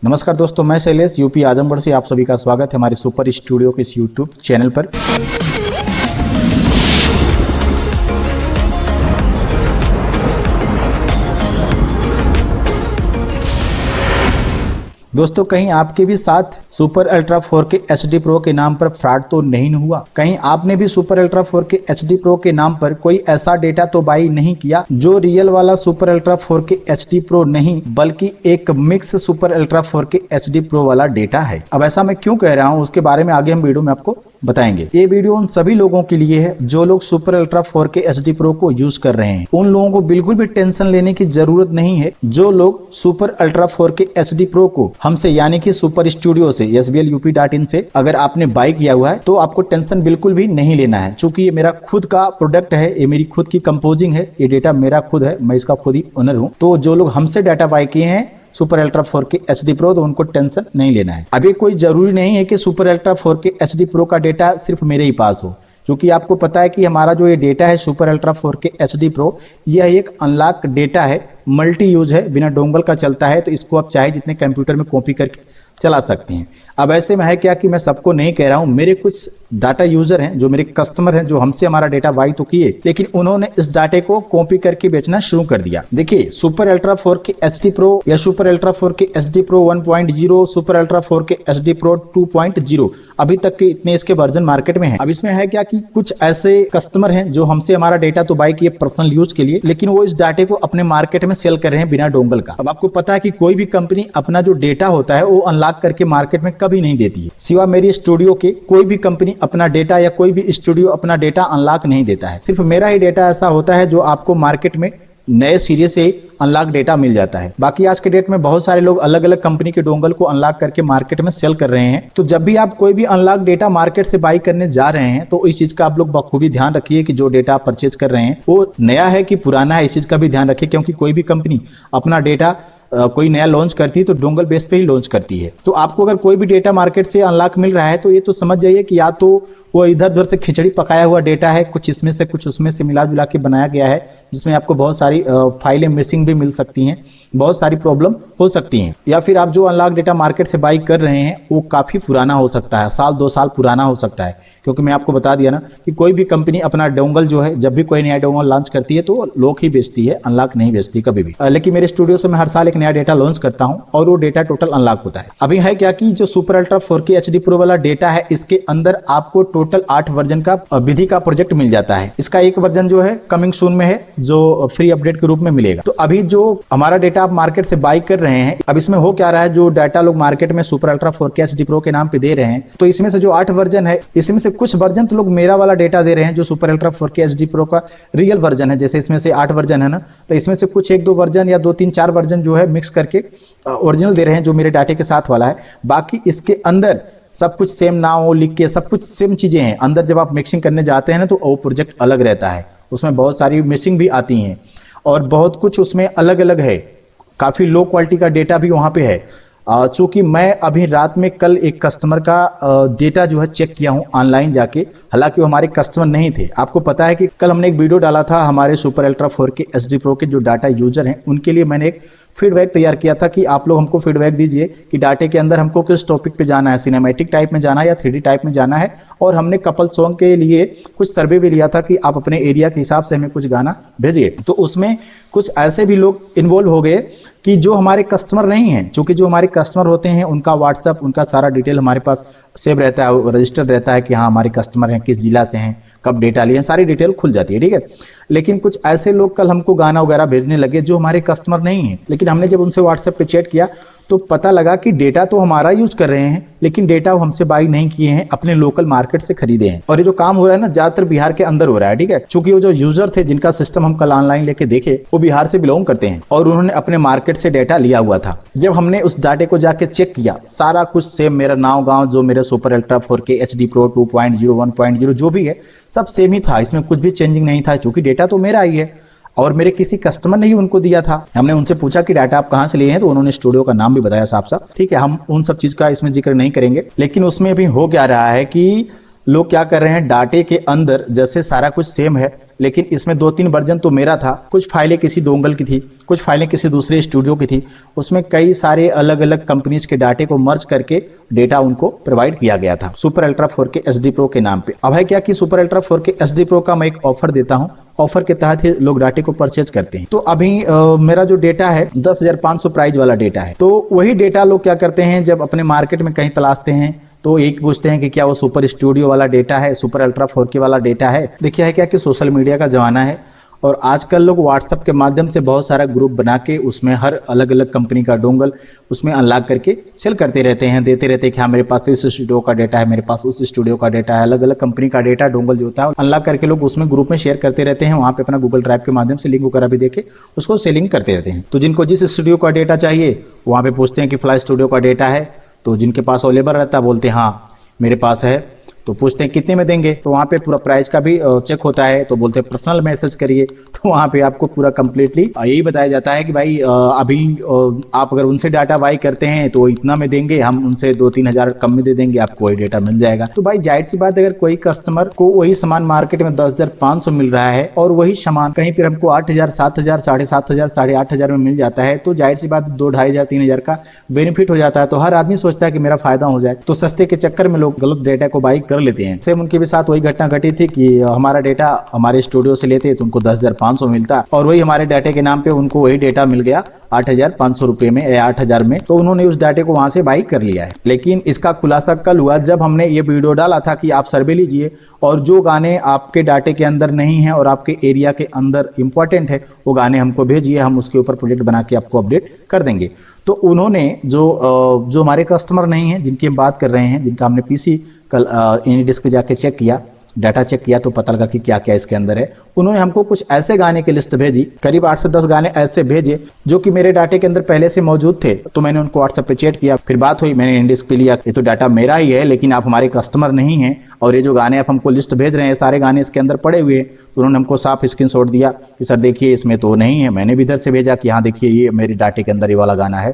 नमस्कार दोस्तों, मैं शैलेश यूपी आजमगढ़ से आप सभी का स्वागत है हमारे सुपर स्टूडियो के इस यूट्यूब चैनल पर। दोस्तों, कहीं आपके भी साथ super ultra 4K HD pro के नाम पर फ्रॉड तो नहीं हुआ? कहीं आपने भी super ultra 4K HD pro के नाम पर कोई ऐसा डेटा तो बाई नहीं किया जो रियल वाला super ultra 4K HD pro नहीं बल्कि एक mix super ultra 4K HD pro वाला डेटा है? अब ऐसा मैं क्यों कह रहा हूं उसके बारे में आगे हम वीडियो में आपको बताएंगे। ये वीडियो उन सभी लोगों के लिए है जो लोग super ultra 4K HD pro को यूज कर रहे हैं। उन लोगों को बिल्कुल भी टेंशन लेने की जरूरत नहीं है जो लोग super ultra 4K HD pro को हमसे यानी कि सुपर स्टूडियो से sblup.in से अगर आपने बाय किया हुआ है तो आपको टेंशन बिल्कुल भी नहीं लेना है, क्योंकि ये मेरा खुद का प्रोडक्ट है, ये मेरी खुद की कंपोजिंग है, ये डेटा मेरा खुद है, मैं इसका खुद ही ओनर हूँ। तो जो लोग हमसे डाटा बाय किए हैं super ultra 4K HD pro तो उनको टेंशन नहीं लेना है। अभी कोई जरूरी नहीं है कि super ultra 4K HD pro का डेटा सिर्फ मेरे ही पास हो, क्योंकि आपको पता है कि हमारा जो ये डेटा है super ultra 4K HD pro यह एक अनलॉक डेटा है, मल्टी यूज है, बिना डोंगल का चलता है, तो इसको आप चाहे जितने कंप्यूटर में कॉपी करके चला सकते हैं। अब ऐसे में है क्या कि मैं सबको नहीं कह रहा हूं, मेरे कुछ डाटा यूजर हैं जो मेरे कस्टमर हैं जो हमसे हमारा डेटा बाई तो किए लेकिन उन्होंने इस डाटे को कॉपी करके बेचना शुरू कर दिया। देखिए, super ultra 4K HD pro या super ultra 4K HD pro 1.0, super ultra 4K HD pro 2.0 अभी तक के इतने इसके वर्जन मार्केट में है। अब इसमें है क्या कि कुछ ऐसे कस्टमर हैं जो हमसे हमारा डेटा तो बाई किए पर्सनल यूज के लिए, लेकिन वो इस डाटे को अपने मार्केट में सेल कर रहे हैं बिना डोंगल का। अब आपको पता है कि कोई भी कंपनी अपना जो डेटा होता है वो अनलॉक करके मार्केट में कभी नहीं देती है, सिवा मेरी स्टूडियो के। कोई भी कंपनी अपना डेटा या कोई भी स्टूडियो अपना डेटा अनलॉक नहीं देता है। सिर्फ मेरा ही डेटा ऐसा होता है जो आपको मार्केट में नए सिरे से अनलॉक डेटा मिल जाता है। बाकी आज के डेट में बहुत सारे लोग अलग अलग कंपनी के डोंगल को अनलॉक करके मार्केट में सेल कर रहे हैं। तो जब भी आप कोई भी अनलॉक डेटा मार्केट से बाई करने जा रहे हैं तो इस चीज का आप लोग बखूबी ध्यान रखिए कि जो डेटा आप परचेज कर रहे हैं वो नया है कि पुराना है, इस चीज का भी ध्यान रखिए, क्योंकि कोई भी कंपनी अपना डेटा कोई नया लॉन्च करती है तो डोंगल बेस पे ही लॉन्च करती है। तो आपको अगर कोई भी डेटा मार्केट से अनलॉक मिल रहा है तो ये तो समझ जाइए कि या तो वो इधर उधर से खिचड़ी पकाया हुआ डेटा है, कुछ इसमें से कुछ उसमें से मिला जुला के बनाया गया है, जिसमें आपको बहुत सारी फाइलें मिसिंग भी मिल सकती हैं, बहुत सारी प्रॉब्लम हो सकती हैं। या फिर आप जो अनलॉक डेटा मार्केट से बाई कर रहे हैं वो काफी पुराना हो सकता है, साल 2 साल पुराना हो सकता है, क्योंकि मैं आपको बता दिया ना कि कोई भी कंपनी अपना डोंगल जो है जब भी कोई नया डोंगल लॉन्च करती है तो लोग ही बेचती है, अनलॉक नहीं बेचती कभी भी। लेकिन मेरे स्टूडियो से मैं हर साल एक नया डेटा लॉन्च करता हूं और वो डेटा टोटल अनलॉक होता है। अभी है क्या कि जो super ultra 4K HD pro वाला डेटा है इसके अंदर आपको टोटल 8 वर्जन का विधि का प्रोजेक्ट मिल जाता है। इसका एक वर्जन जो है कमिंग सून में है, जो फ्री अपडेट के रूप में मिलेगा। तो अभी जो हमारा डेटा आप मार्केट से बाई कर रहे हैं, अब इसमें हो क्या रहा है, जो डाटा लोग मार्केट में super ultra 4K HD pro के नाम पे दे रहे हैं, तो इसमें से जो 8 वर्जन है इसमें से कुछ वर्जन तो लोग मेरा वाला डेटा दे रहे हैं जो super ultra 4K HD pro का रियल वर्जन है। जैसे इसमें से 8 वर्जन है ना, तो इसमें से कुछ 1-2 वर्जन या 2-3-4 वर्जन जो है मिक्स करके ओरिजिनल दे रहे हैं जो मेरे डाटे के साथ वाला है। बाकी इसके अंदर सब कुछ सेम नाम लिख के सब कुछ सेम चीजें हैं। अंदर जब आप मिक्सिंग करने जाते हैं ना तो वो प्रोजेक्ट अलग रहता है, उसमें बहुत सारी मिसिंग भी आती हैं और बहुत कुछ उसमें अलग अलग है, काफी लो क्वालिटी का डेटा भी वहां पे है। चूंकि मैं अभी रात में कल एक कस्टमर का डेटा जो है चेक किया हूं ऑनलाइन जाके, हालांकि वो हमारे कस्टमर नहीं थे। आपको पता है कि कल हमने एक वीडियो डाला था हमारे super ultra 4K HD pro के जो डाटा यूजर हैं उनके लिए मैंने एक फीडबैक तैयार किया था कि आप लोग हमको फीडबैक दीजिए कि डाटे के अंदर हमको किस टॉपिक पे जाना है, सिनेमैटिक टाइप में जाना है या 3D टाइप में जाना है। और हमने कपल सॉन्ग के लिए कुछ सर्वे भी लिया था कि आप अपने एरिया के हिसाब से हमें कुछ गाना भेजिए। तो उसमें कुछ ऐसे भी लोग इन्वॉल्व हो गए कि जो हमारे कस्टमर नहीं हैं, क्योंकि जो हमारे कस्टमर होते हैं उनका व्हाट्सअप, उनका सारा डिटेल हमारे पास सेव रहता है, रजिस्टर्ड रहता है कि हाँ हमारे कस्टमर हैं, किस जिला से हैं, कब डेटा लिए, सारी डिटेल खुल जाती है, ठीक है। लेकिन कुछ ऐसे लोग कल हमको गाना वगैरह भेजने लगे जो हमारे कस्टमर नहीं हैं, लेकिन हमने जब उनसे व्हाट्सएप पे चैट किया तो पता लगा कि डेटा तो हमारा यूज कर रहे हैं लेकिन डेटा वो हमसे बाई नहीं किए हैं, अपने लोकल मार्केट से खरीदे हैं। और ये जो काम हो रहा है ना ज्यादातर बिहार के अंदर हो रहा है, ठीक है। चूंकि वो जो यूजर थे जिनका सिस्टम हम कल ऑनलाइन लेके देखे वो बिहार से बिलोंग करते हैं और उन्होंने अपने मार्केट से डेटा लिया हुआ था। जब हमने उस डाटे को जाके चेक किया, सारा कुछ सेम, मेरा नाव गांव जो मेरे super ultra 4K HD pro 2.0 1.0 जो भी है सब सेम ही था, इसमें कुछ भी चेंजिंग नहीं था, क्योंकि डेटा तो मेरा ही है और मेरे किसी कस्टमर ने ही उनको दिया था। हमने उनसे पूछा कि डाटा आप कहां से लिए हैं, तो उन्होंने स्टूडियो का नाम भी बताया साफ साफ, ठीक है। हम उन सब चीज का इसमें जिक्र नहीं करेंगे, लेकिन उसमें भी हो क्या रहा है कि लोग क्या कर रहे हैं, डाटे के अंदर जैसे सारा कुछ सेम है लेकिन इसमें 2-3 वर्जन तो मेरा था, कुछ फाइलें किसी डोंगल की थी, कुछ फाइलें किसी दूसरे स्टूडियो की थी। उसमें कई सारे अलग अलग कंपनीज के डाटे को मर्ज करके डेटा उनको प्रोवाइड किया गया था super ultra 4K HD Pro के नाम पे। अब है क्या कि super ultra 4K HD Pro का मैं एक ऑफर देता हूँ, ऑफर के तहत ही लोग डाटे को परचेज करते हैं। तो अभी मेरा जो डेटा है 10,500 प्राइस वाला डेटा है। तो वही डेटा लोग क्या करते हैं, जब अपने मार्केट में कहीं तलाशते हैं तो एक पूछते हैं कि क्या वो सुपर स्टूडियो वाला डेटा है, सुपर अल्ट्रा 4K वाला डेटा है। देखिए है क्या कि सोशल मीडिया का जमाना है और आजकल लोग व्हाट्सएप के माध्यम से बहुत सारा ग्रुप बना के उसमें हर अलग अलग कंपनी का डोंगल उसमें अनलॉक करके सेल करते रहते हैं, देते रहते हैं कि हाँ मेरे पास इस स्टूडियो का डेटा है, मेरे पास उस स्टूडियो का डेटा है। अलग अलग कंपनी का डेटा डोंगल जो होता है अनलॉक करके लोग उसमें ग्रुप में शेयर करते रहते हैं। वहाँ पे अपना गूगल ड्राइव के माध्यम से लिंक वगैरह भी देके उसको सेलिंग करते रहते हैं। तो जिनको जिस स्टूडियो का डेटा चाहिए वहाँ पे पूछते हैं कि फ्लाई स्टूडियो का डेटा है, तो जिनके पास अवेलेबल रहता है बोलते हैं हाँ मेरे पास है, तो पूछते हैं कितने में देंगे, तो वहाँ पे पूरा प्राइस का भी चेक होता है। तो बोलते हैं पर्सनल मैसेज करिए, तो वहाँ पे आपको पूरा कंप्लीटली यही बताया जाता है कि भाई अभी आप अगर उनसे डाटा बाई करते हैं तो इतना में देंगे, हम उनसे 2-3 हज़ार कम में दे देंगे, आपको वही डेटा मिल जाएगा। तो भाई जाहिर सी बात, अगर कोई कस्टमर को वही सामान मार्केट में 10,500 मिल रहा है और वही सामान कहीं पर हमको 8,000, 7,000, 7,500, 8,500 में मिल जाता है, तो जाहिर सी बात 2-2,500, 3,000 का बेनिफिट हो जाता है। तो हर आदमी सोचता है कि मेरा फायदा हो जाए, तो सस्ते के चक्कर में लोग गलत डेटा को बाई कर लेते हैं। सेम उनके भी साथ वही घटना घटी थी कि हमारा डेटा हमारे स्टूडियो से लेते तो उनको 10,500 मिलता और वही हमारे डाटे के नाम पे उनको वही डेटा मिल गया 8,500 रुपए में या 8,000 में। तो उन्होंने उस डाटे को वहां से बाई कर लिया है। लेकिन इसका खुलासा कल हुआ जब हमने ये वीडियो डाला था कि आप सर्वे लीजिए और जो गाने आपके डाटे के अंदर नहीं है और आपके एरिया के अंदर इंपॉर्टेंट है वो गाने हमको भेजिए, हम उसके ऊपर प्रोजेक्ट बना के आपको अपडेट कर देंगे। तो उन्होंने जो हमारे कस्टमर नहीं है जिनकी हम बात कर रहे हैं, जिनका हमने पीसी कल एनीडिस्क पे जाके चेक किया, डाटा चेक किया तो पता लगा कि क्या क्या इसके अंदर है। उन्होंने हमको कुछ ऐसे गाने की लिस्ट भेजी, करीब 8 से 10 गाने ऐसे भेजे जो कि मेरे डाटे के अंदर पहले से मौजूद थे। तो मैंने उनको व्हाट्सएप पे चैट किया, फिर बात हुई, मैंने एनीडिस्क पे लिया, ये तो डाटा मेरा ही है लेकिन आप हमारे कस्टमर नहीं हैं और ये जो गाने आप हमको लिस्ट भेज रहे हैं सारे गाने इसके अंदर पड़े हुए हैं। तो उन्होंने हमको साफ स्क्रीनशॉट दिया कि सर देखिए इसमें तो नहीं है। मैंने भी इधर से भेजा कि हाँ देखिए ये मेरे डाटे के अंदर ये वाला गाना है।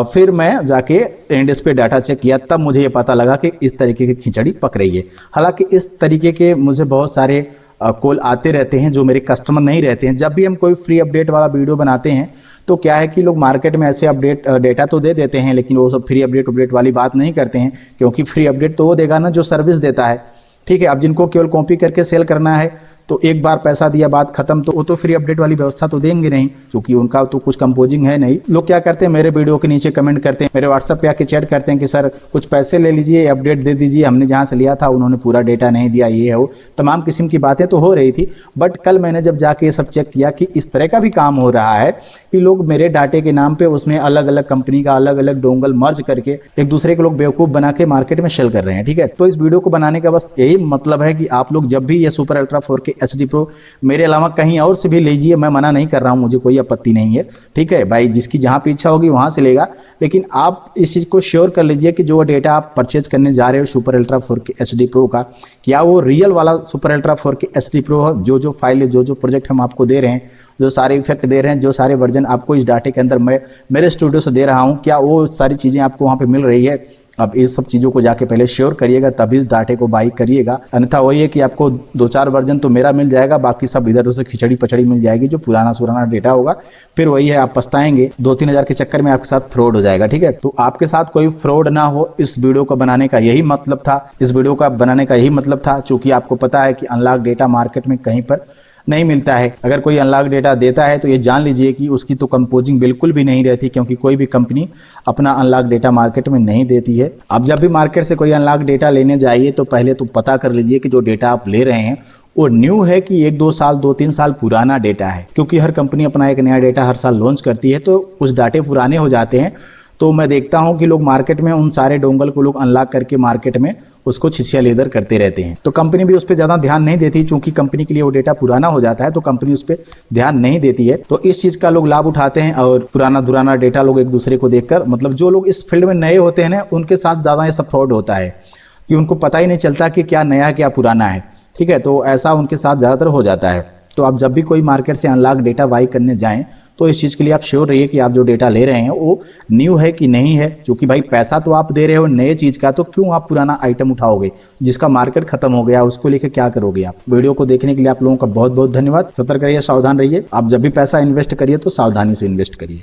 फिर मैं जाके एनीडिस्क पे डाटा चेक किया, तब मुझे ये पता लगा कि इस तरीके की खिचड़ी पक रही है। हालांकि इस तरीके के मुझे बहुत सारे कॉल आते रहते हैं जो मेरे कस्टमर नहीं रहते हैं। जब भी हम कोई फ्री अपडेट वाला वीडियो बनाते हैं तो क्या है कि लोग मार्केट में ऐसे अपडेट डेटा तो दे देते हैं लेकिन वो सब फ्री अपडेट वाली बात नहीं करते हैं, क्योंकि फ्री अपडेट तो वो देगा ना जो सर्विस देता है। ठीक है, अब जिनको केवल कॉपी करके सेल करना है तो एक बार पैसा दिया बात खत्म, तो वो तो फ्री अपडेट वाली व्यवस्था तो देंगे नहीं, क्योंकि उनका तो कुछ कंपोजिंग है नहीं। लोग क्या करते हैं, मेरे वीडियो के नीचे कमेंट करते हैं, मेरे व्हाट्सएप पे आके चैट करते हैं कि सर कुछ पैसे ले लीजिए, अपडेट दे दीजिए, हमने जहाँ से लिया था उन्होंने पूरा डेटा नहीं दिया, ये है वो तमाम किस्म की बातें तो हो रही थी। बट कल मैंने जब जाके ये सब चेक किया कि इस तरह का भी काम हो रहा है कि लोग मेरे डाटे के नाम पे उसमें अलग अलग कंपनी का अलग अलग डोंगल मर्ज करके एक दूसरे के लोग बेवकूफ़ बना के मार्केट में सेल कर रहे हैं। ठीक है, तो इस वीडियो को बनाने का बस यही मतलब है कि आप लोग जब भी ये super ultra 4K HD Pro मेरे अलावा कहीं और से भी लीजिए, मैं मना नहीं कर रहा हूं, मुझे कोई आपत्ति नहीं है। ठीक है भाई, जिसकी जहां पे इच्छा होगी वहां से लेगा, लेकिन आप इस चीज़ को श्योर कर लीजिए कि जो डेटा आप परचेज करने जा रहे हो super ultra 4K HD Pro का, क्या वो रियल वाला super ultra 4K HD Pro है। जो फाइल जो प्रोजेक्ट हम आपको दे रहे हैं, जो सारे इफेक्ट दे रहे हैं, जो सारे वर्जन आपको इस डाटे के अंदर मैं मेरे स्टूडियो से दे रहा हूँ, क्या वो सारी चीज़ें आपको वहाँ पर मिल रही है। अब इस सब चीज़ों को जाके पहले श्योर करिएगा, तभी इस डाटे को बाई करिएगा। अन्यथा वही है कि आपको 2-4 वर्जन तो मेरा मिल जाएगा, बाकी सब इधर उधर खिचड़ी पचड़ी मिल जाएगी, जो पुराना डेटा होगा। फिर वही है, आप पछताएंगे, 2-3 हज़ार के चक्कर में आपके साथ फ्रॉड हो जाएगा। ठीक है, तो आपके साथ कोई फ्रॉड ना हो, इस वीडियो को बनाने का यही मतलब था। इस वीडियो का बनाने का यही मतलब था, चूंकि आपको पता है कि अनलॉक डेटा मार्केट में कहीं पर नहीं मिलता है। अगर कोई अनलॉक डेटा देता है तो ये जान लीजिए कि उसकी तो कंपोजिंग बिल्कुल भी नहीं रहती, क्योंकि कोई भी कंपनी अपना अनलॉक डेटा मार्केट में नहीं देती है। अब जब भी मार्केट से कोई अनलॉक डेटा लेने जाइए तो पहले तो पता कर लीजिए कि जो डेटा आप ले रहे हैं वो न्यू है कि 1-2 साल 2-3 साल पुराना डेटा है, क्योंकि हर कंपनी अपना एक नया डेटा हर साल लॉन्च करती है, तो कुछ डाटे पुराने हो जाते हैं। तो मैं देखता हूं कि लोग मार्केट में उन सारे डोंगल को लोग अनलॉक करके मार्केट में उसको छिछिया लेदर करते रहते हैं। तो कंपनी भी उस पर ज़्यादा ध्यान नहीं देती, चूंकि कंपनी के लिए वो डेटा पुराना हो जाता है तो कंपनी उस पर ध्यान नहीं देती है। तो इस चीज़ का लोग लाभ उठाते हैं और पुराना डेटा लोग एक दूसरे को देखकर, मतलब जो लोग इस फील्ड में नए होते हैं ना, उनके साथ ज़्यादा ये सब फ्रॉड होता है कि उनको पता ही नहीं चलता कि क्या नया क्या पुराना है। ठीक है, तो ऐसा उनके साथ ज़्यादातर हो जाता है। तो आप जब भी कोई मार्केट से अनलॉक डेटा बाई करने जाएं तो इस चीज़ के लिए आप श्योर रहिए कि आप जो डेटा ले रहे हैं वो न्यू है कि नहीं है, क्योंकि भाई पैसा तो आप दे रहे हो नए चीज़ का, तो क्यों आप पुराना आइटम उठाओगे जिसका मार्केट खत्म हो गया, उसको लेकर क्या करोगे आप। वीडियो को देखने के लिए आप लोगों का बहुत बहुत धन्यवाद। सतर्क रहिए, सावधान रहिए। आप जब भी पैसा इन्वेस्ट करिए तो सावधानी से इन्वेस्ट करिए।